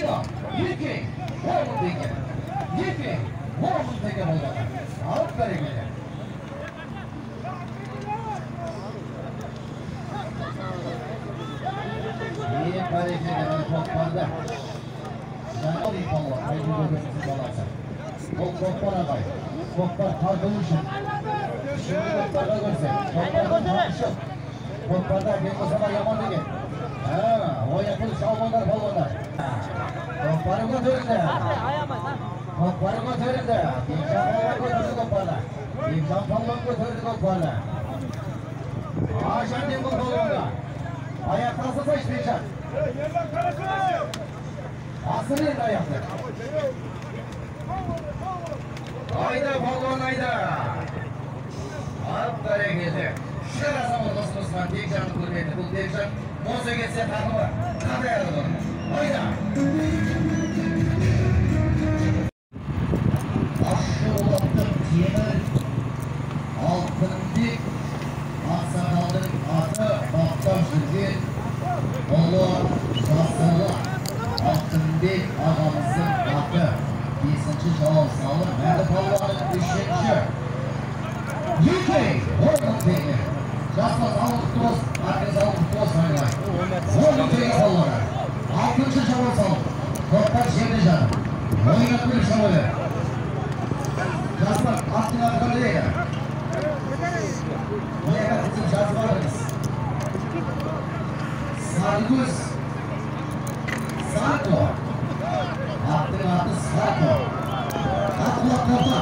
Şila, Yiki, Woman Teke. Yiki, Woman Teke oldu. Alıp verebilir. İyi kalecinin toplarda. Sen alayım Allah, haydi görürsün balasa. Toplara kay. Toplar tartılmışım. Şimdi toplarda görsen. Toplarda tartışım. Toplarda bir o zaman yaman değil. O yapılış almanlar balonlar. Topları götüründe. Topları götüründe. İmkan balon götürdü toplarda. İmkan balon götürdü toplarda. Aşağıdayım bu balonda. Ayakkası seçmeyecek. Asıl yerinde ayakta. Hayda balon hayda. Aferin gezi. Şurada zaman dostumuzdan Tekcan'ı kurbetti. Bu Tekcan Mozo geçse takımı. Kadar yardım. Hayda. Aşırılattım Yemen. Altın dik. Aksakalın adı Baktaş Türk'ün. Oğlu Sassalı. Altın dik ağamızın adı. 5. Şalal Salım. Merdi Palvan'ın 3. Yiki. Woman Teke. Jasmaz Avusturos. Herkes Avusturos oynayın. Woman Teke Palvan'ı. 6. Şalal Salım. Toplar şimdi canım. Oynatmış şalı. Jasmaz aklına arkada değil ya. Buraya kadar bizim Jasmaz'ımız. Sarguz. Sarko. Attın attı Sarko. Atla porta.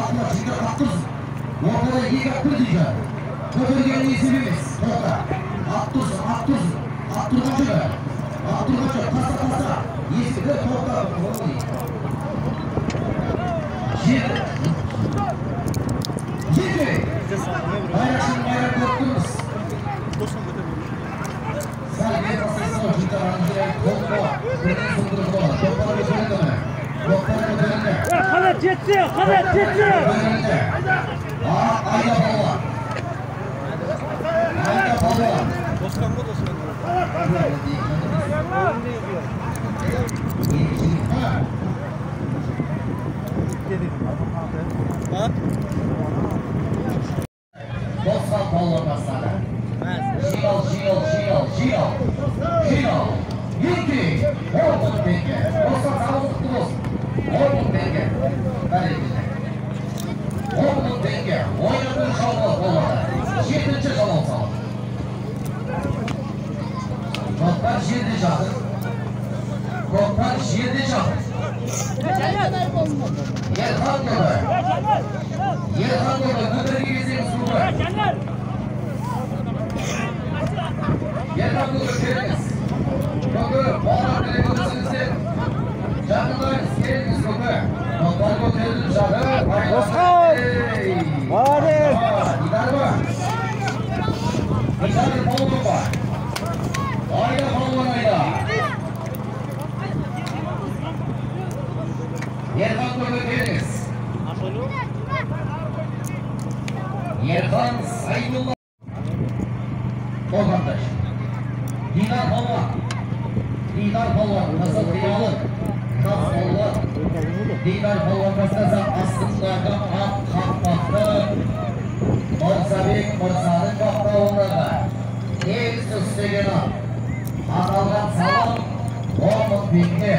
Atla ciddi attırsın. Ortada iyi kaptır diyeceğim. Kötürgenin isimimiz. Porta. Attırsın. Attırmaçı be. Kasa. İyisi de porta. Yedi. Bayrak korktunuz. Sadece basısı o ciddi aranızda korkma. Benim sunduruz olan. Topları götürün de mi? Kalet yetti. Ayda Palvan. Dostkan bu. Dostkan Palvan hastane. Şilo. Yiki. Woman Teke. Dostkan Avusturos. Woman Teke. Woman Teke. Oynatın şalval Palvan'ı. 7. şalval salım. Toplar 7 çatır. Yerhan Göbe. Göbe'ni gezeyim sınıfı. Yerhan Göbe keriniz. Göbe. Bağlar televizyonunuzda. Canlılarınız keriniz Göbe. Toplar götürülür çatır. Dostkan. Hadi. Gider var. Gider balon var. Ayda balon ayda. Yerhan Göbe keriniz. Yerhan Saydullah. Vatandaş. Dinar Palvan. Nasıl kıyalım? Dinar Palvan kasası aslında kalkmakta. Morsa'nın kaptağında. En üstüne atalgan salam. Woman Teke.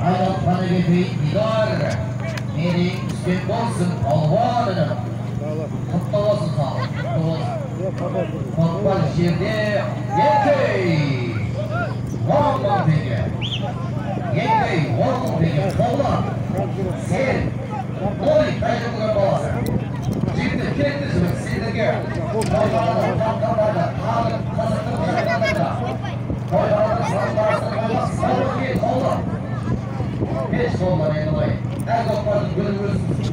Aydan bana getireyim Dinar. Meri üstün olsun Palvan'ın. Kutlu olsun sağ. Toplar şimdi Yeki. Woman Teke. Palvan. Sen. Oy, kaçırdılar balası. Şimdi kendisiniz, sizde Palvan'ın kaptanlarda. Ağır, kasıtlı şartlarında. Palvan'ın sağlarsın, sağlık değil, Palvan. Hiç kolları yanılayın. Her toplarını görüyorsunuz.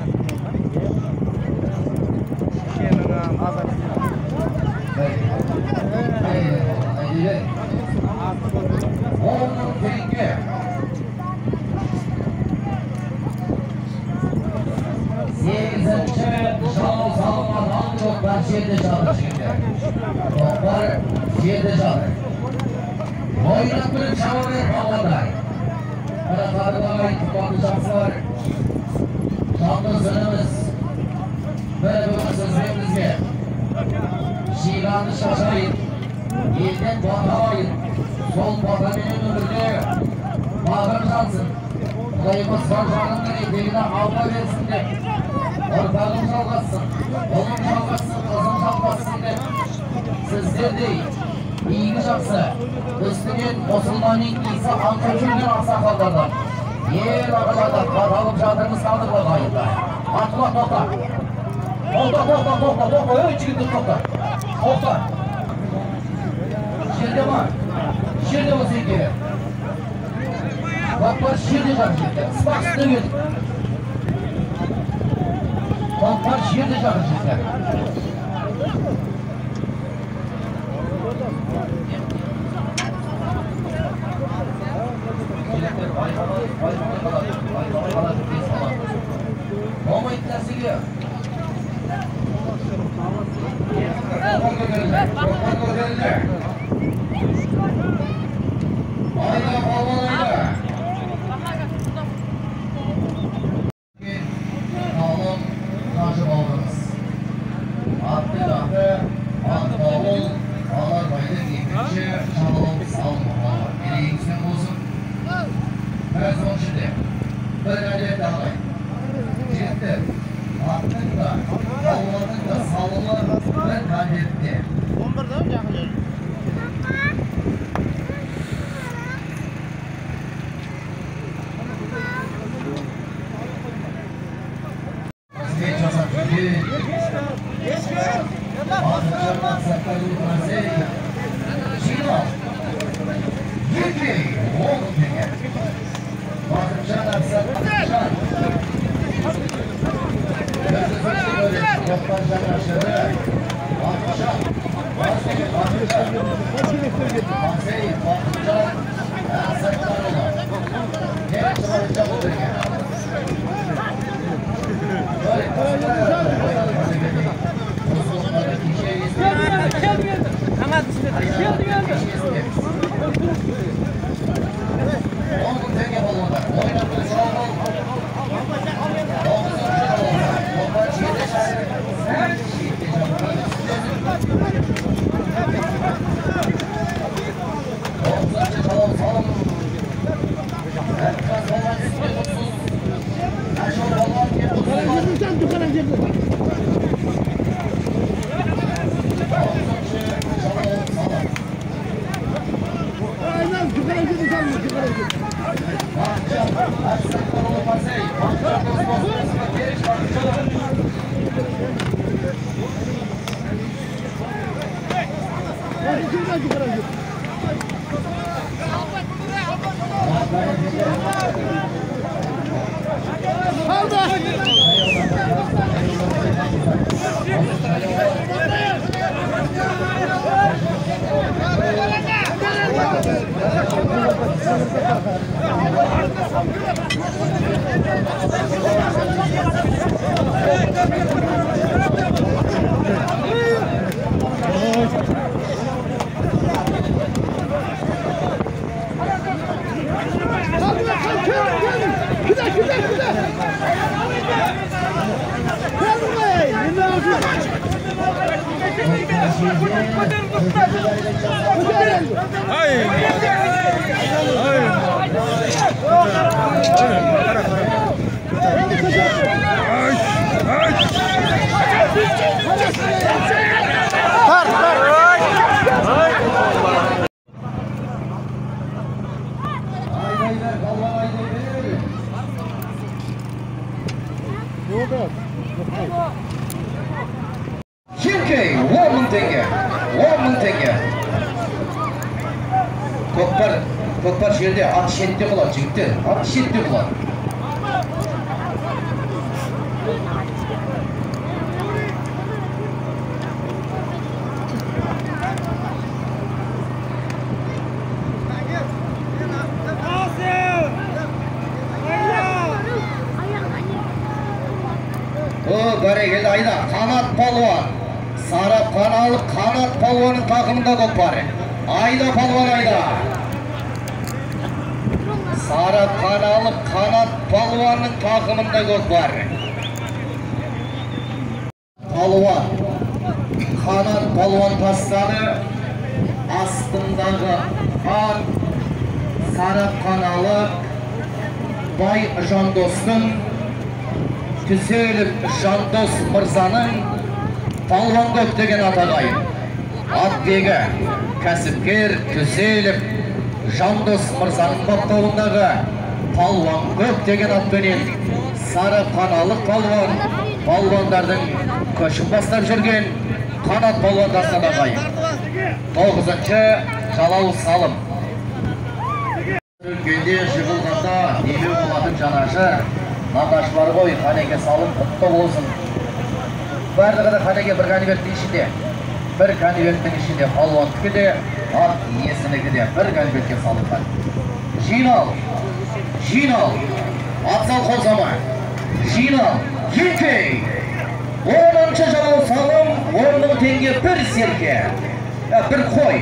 Woman Teke. Şalal Salman hangi toplar şehirde çaldı şimdi. Toplar şehirde çaldı. Oynab turib javob olganday. Mana qadrdonlar, qadrli shaxslar. Jonli sinimiz. Bir sizimizga. Şiranı şaşayın. Elden bağlamayın. Sol batanının önünde bağır çalsın. Kudayımız sarşanının eteğine alma versin de. Ortağım çalgasın. Oğlum çalgasın. Kızım çalgasın de. Sizler değil. İyini çapsa. Üstüne Osman'ın İsa Ankaçı'nın aksakallardan. Yer aralardan batalım çadırımız kaldır bakayım da. Atla topla. Topla. Öyle çıkın topla. Topla. Şirde var. Şirde var sevgili. Topla şirde var. Spaksını gör. Topla şirde var. Şirkey, 10.000 tenge. 10.000 tenge. Көкпар жерде ат шетте болады, жігіттер. Ат шетте болады. Бәрекелді айда, Қанат палуан. Сарап Қаналы Қанат палуанның тақымында көкпар. Айда палуан айда. Sarı kanalı Kanat Palvan'ın takımında Gökbar. Palvan, Kanat Palvan tastanı astındağı an Sarı kanalı Bay Jandos'un Tüselip Jandos Mırza'nın Palvan Gök degen atagay. Attege Kasipker Tüselip Jandos Mırza'nın baktığındağı Palvan Gök degen atbenin Sarı kanalı Palvan Palvanlardan koşup bastırıp жүрген Kanat Palvan tastanagay. 9-cı Jalal Salım. Günde жығылғанда неме болатын жанашы нағашылар ғой, қанеке салым құтты болсын. Барлығы да қанеке бір конверттің ішінде, бір конверттің ішінде палуандікі де, ат иесінікі де бір конвертке салынған. Жинал, жинал, атсал қолзама, жинал, еңкей. 10-шы Jalal Salым 10.000 теңге бір серке, бір қой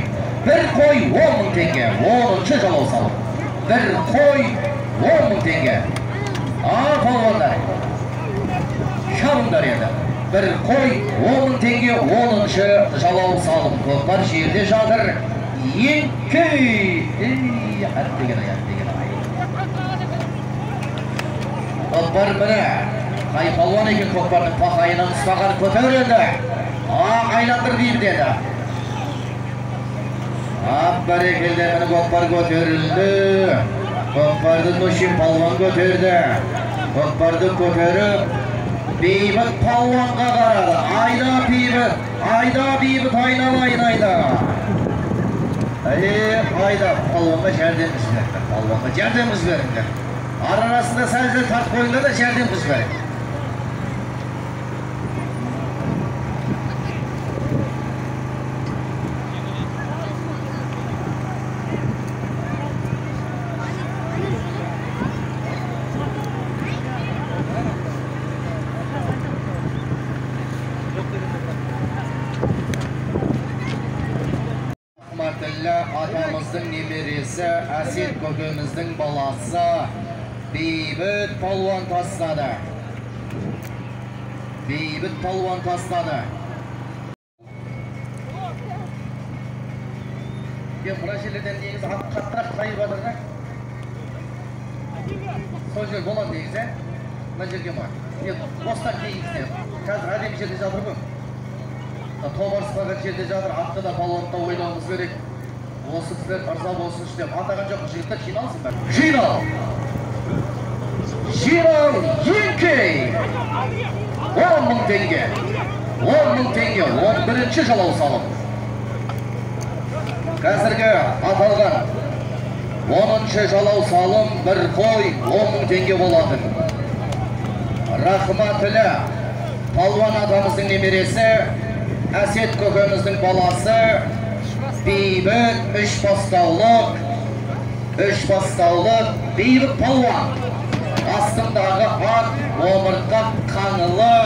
10.000 теңге. 10-шы Jalal Salım. Bir koy 10.000 tenge. Palvanlar. Şarımlar еді. Bir koy 10.000 tenge 10-шы Jalal Salım. Көкпар жерде жатыр. Еңкей. Көкпар міне. Қай палуан екен көкпардың пақайынан ұстаған көтерілді. Айландыр деймін деді. Бәрекелді мені көкпар көтерілді. Көкпарды Нушин палуан көтерді. Көкпарды көтеріп Бейбіт палуанға қарады. Айда бейбіт айналайын айда. Айда палуанға жәрдеміз беріңдер. Палуанға жәрдеміз беріңдер. Арасында сәлде тарт қойыңдар да жәрдеміз беріңдер. Atamыздың немересі, Әсет көкеміздің баласы Бейбіт палуан тастады. Бейбіт палуан тастады. Мұра жерлерден негізі қаттырақ қайып адырға. Сол жер болады негізі. Мұна жерге ма. Бостан кейіңізде. Қазір әдем жерде жатыр бұл. Тобарсызға жерде жатыр. Атты да палуанды ойлауымыз керек. Осы кісілер ырза болсын деп атаған жоқ, жігіттер жиналсын бәрі. Жинал! Жинал! Еңкей! 10.000 теңге. 10.000 теңге. 11-ші Jalal Salым. Қазіргі аталған 10-ші Jalal Salым бір қой 10.000 теңге болатын. Рахматылы палуан атамыздың немересі, Әсет көкеміздің баласы Бейбіт үш бастаулық Бейбіт палуан. Астындағы ат омыртқа қаңылы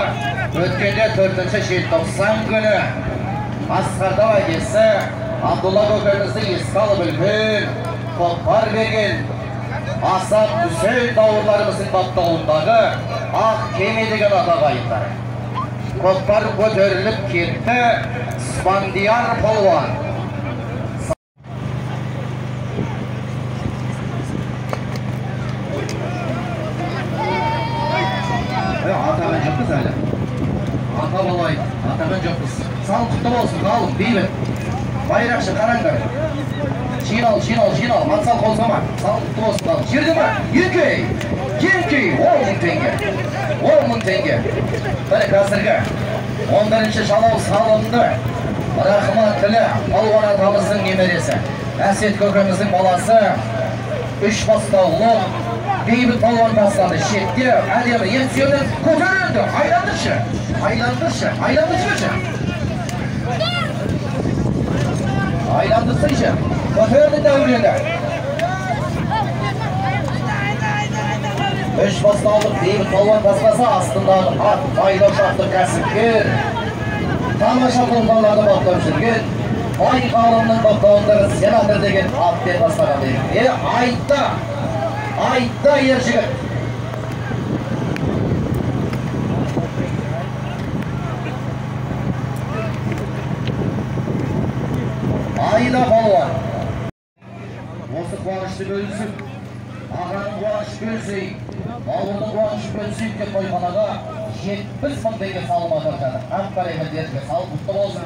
өткенде 4-ші желтоқсан күні Асқарда әкесі Абдулла көкемізді еске алып үлкен көкпар берген Асап Үсейн дауырларымыздың баптауындағы ақ кеме деген атағайындар. Көкпар көтеріліп кетті Спандияр палуан. Атаған жоқпыз әлі. Ата балай, атаған жоқпыз. Сал құтты болсын, қалып, бейбіт. Байрақшы қараңдар. Жинал, матсал қолсама. Сал құтты болсын, қалып. Жерді ма? Еңкей! 10.000 теңге. 10.000 теңге. Бәрі қазіргі 11-ші Jalal Salымды рахматылы палуан атамыздың немересі, Әсет көкеміздің баласы, 3 бастаулық Бейбіт палуан тастады. Шетте әдемі еңсерден көтерілді. Айландырсыншы. Көтерді дәурені. 3 бастаулық Бейбіт палуан тастаса, астындағы ат пайда шақты кәсіпкер. Тамаша қолбаларды бақтап жүрген Бай ғалымның бақтауындағы сенатор деген атпен бастаған дейін. Айтта! Ayda Erjigit. Ayda Palvon. Осы қуанышты бөлісіп, ағаның қуанышы бөлісейік, бауырдың қуанышы бөлісейік деп тойханаға 70 мың теңге салым атыр жатыр. Ақ-бәрекелдерге салым құтты болсын.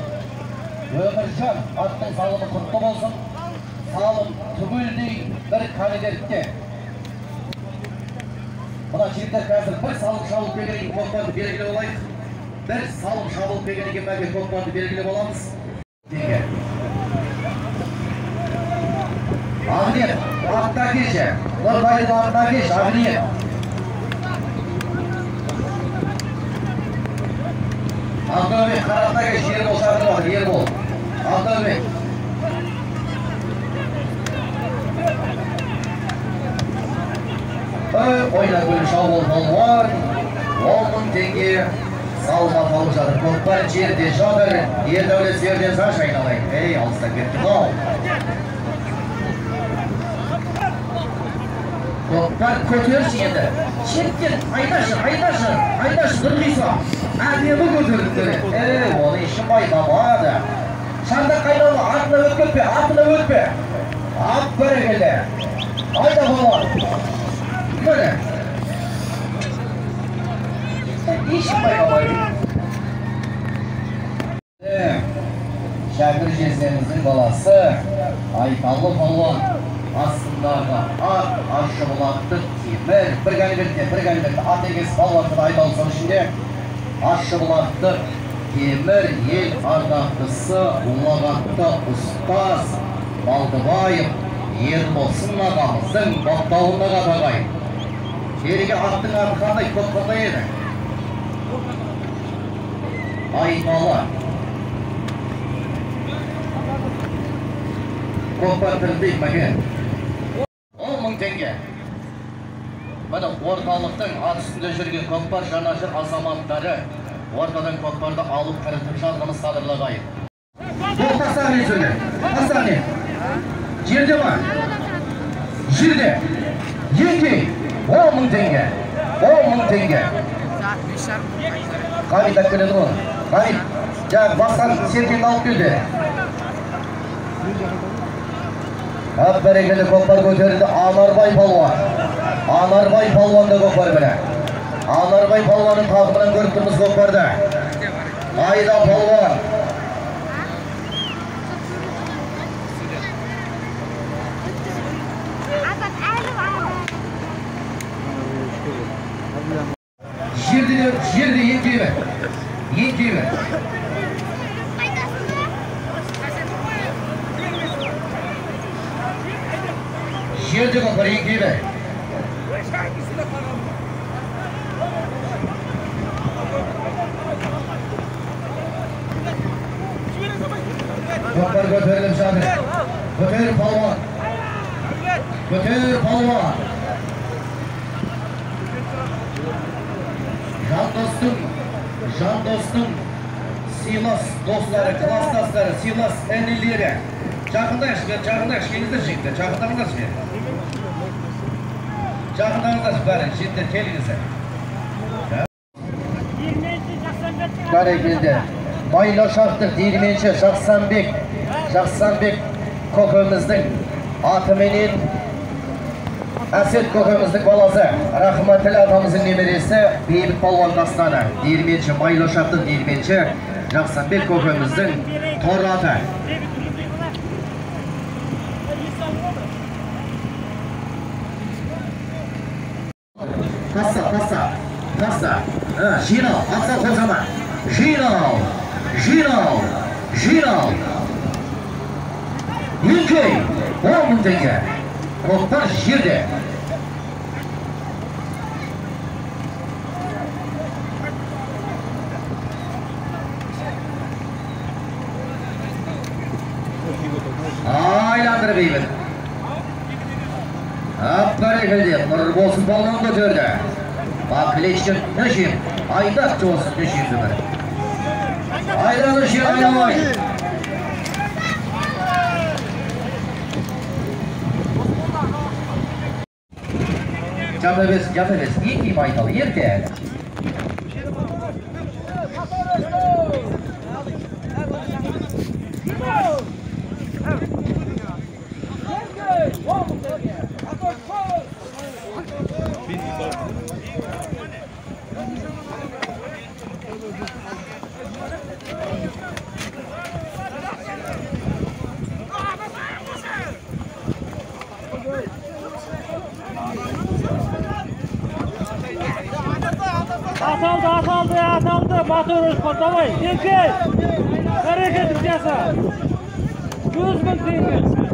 Өміржан аттың салымы құтты болсын. Салым түгелдей бір конвертте. Мына жігіттер қазір бір салым шабылып келгеннен көкпарды белгілі болайық. Бір салым шабылып келгеннен мәке көкпарды белгілі боламыз. Ağrıyer, akta geçe. Normal akta geç, ağrıyer. Abdülhamid, karatta geç, yer bol, şarkı var, yer bol. Abdülhamid. Oyna gülü şavul var. 10.000 tenge salma kalıp жатыр. Көкпар жерде жатыр. Ердәулет жерден саш айналайын. Ей, алыста кеттім ау. Көкпар көтерші енді. Шеттен айдашы дұрғиса. Әдемі көтердіңдер. Оны іші байламады. Шандақ айналы, атына өтпе. Ап бәрекелді. Айда болар. Көне. İşi bayramı. Şakir Jezenimizin balası Aytallı Palvon aslındağı at Aşşıbılaktı Temir bir galibette at egesi Palvon'da Aytallı son içinde Aşşıbılaktı Temir el ardaklısı Ulagatta Ustaz Baldıbayım Yerbolsun ağamızın battağında katagayım Şerige attın arkanda kopkada yedi Aytalı Көкпар тірілдейік мәке 10.000 теңге Мына орталықтың ат үстінде жүрген көкпар жанашыр азаматтары ортадан көкпарды алып кірітіп жатқанымыз қадірлағайын Тастағын сөйле Тастағын Жерде ма? Жерде Еке 10.000 теңге 10.000 теңге Қамит әкеледі ғой Қамит жаңағы басқан серкені алып келді Ақ бәрекелі көкпар көтерілді Анарбай Палуанды көкпар білі Анарбай Палуанын тағымынан көріп тұрмыз көкпарды Айда Палуан Жерде еңкейбі Жерде көкпар еңкейбі Көкпар көтеріліп жатыр Көтер Палуан Жан достың сыйлас достары, класстастары, сыйлас әнелері Жақындайшы, келіңіздер жігіттер, жақындағыңдаршы бәрін, жігіттер келіңіздер Бәрекелді Майлашақтық диірменші Жақсанбек көкеміздің атыменен Әсет көкеміздің баласы Рахматілі атамыздың немересі Бейбіт Палуан дастаны диірменші Майлашақтық диірменші Жақсанбек көкеміздің тораты Tassa Жинал, атса қозама Жинал Еңкей 10.000 теңге Көкпар жерде Айландыр бейбіт Ақ бәрекелді Нұрболсын Палуан көтерді Бақылечтен нөшем Айдақ жоғысын нөшемді бір Айда нөшем айналай Jat emes, iki maydalı erke әлі. Atıldı. Motor uçma, davay. Erkek. Hareket yapsa. 100 bin tenge.